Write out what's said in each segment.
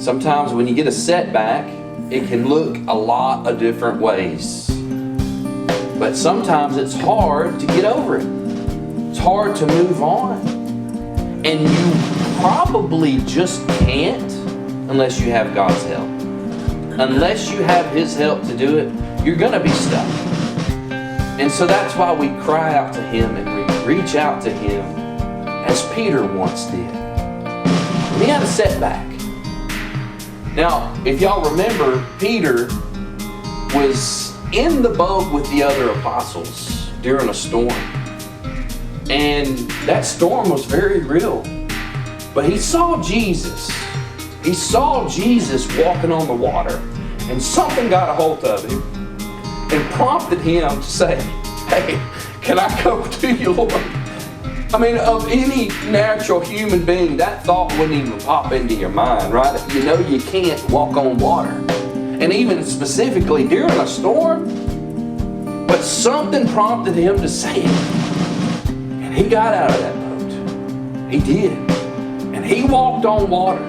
Sometimes when you get a setback, it can look a lot of different ways. But sometimes it's hard to get over it. It's hard to move on. And you probably just can't unless you have God's help. Unless you have His help to do it, you're going to be stuck. And so that's why we cry out to Him and we reach out to Him as Peter once did. He had a setback. Now, if y'all remember, Peter was in the boat with the other apostles during a storm. And that storm was very real. But he saw Jesus. He saw Jesus walking on the water. And something got a hold of him and prompted him to say, "Hey, can I come to you, Lord?" I mean, of any natural human being, that thought wouldn't even pop into your mind, right? You know you can't walk on water. And even specifically during a storm. But something prompted him to say it. And he got out of that boat. He did. And he walked on water.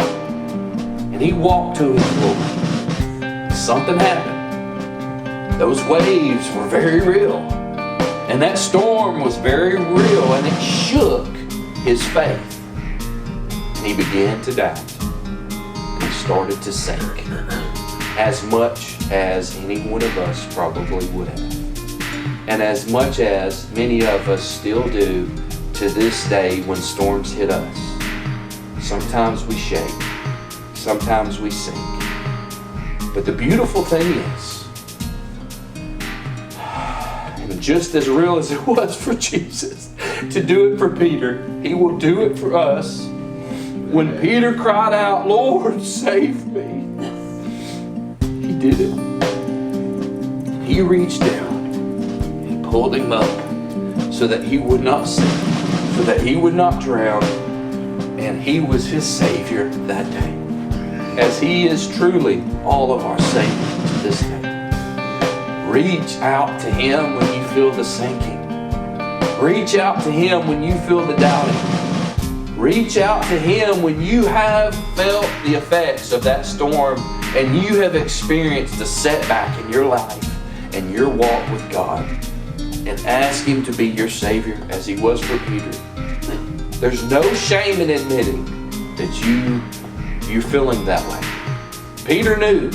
And he walked to his Lord. Something happened. Those waves were very real. And that storm was very real, and it shook his faith. And he began to doubt. And he started to sink. As much as any one of us probably would have. And as much as many of us still do to this day when storms hit us. Sometimes we shake. Sometimes we sink. But the beautiful thing is, just as real as it was for Jesus to do it for Peter, He will do it for us. When Peter cried out, "Lord, save me," He did it. He reached down. He pulled him up so that he would not sink, so that he would not drown. And He was his Savior that day, as He is truly all of our Savior to this day. Reach out to Him when you feel the sinking. Reach out to Him when you feel the doubting. Reach out to Him when you have felt the effects of that storm and you have experienced a setback in your life and your walk with God. And ask Him to be your Savior as He was for Peter. There's no shame in admitting that you're feeling that way. Peter knew,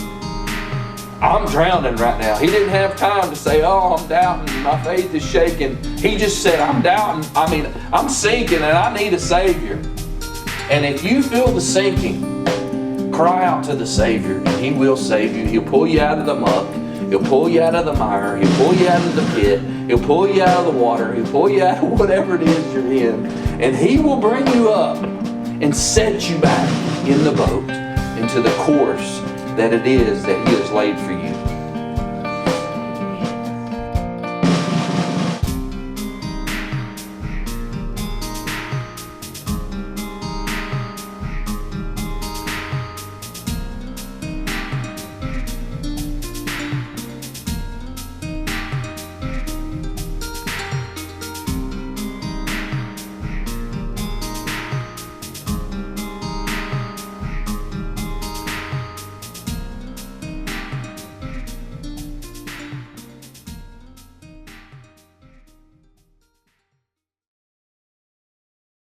"I'm drowning right now." He didn't have time to say, "Oh, I'm doubting, my faith is shaking." He just said, "I'm doubting. I'm sinking and I need a Savior." And if you feel the sinking, cry out to the Savior and He will save you. He'll pull you out of the muck. He'll pull you out of the mire. He'll pull you out of the pit. He'll pull you out of the water. He'll pull you out of whatever it is you're in. And He will bring you up and set you back in the boat into the course that it is that He has laid for you.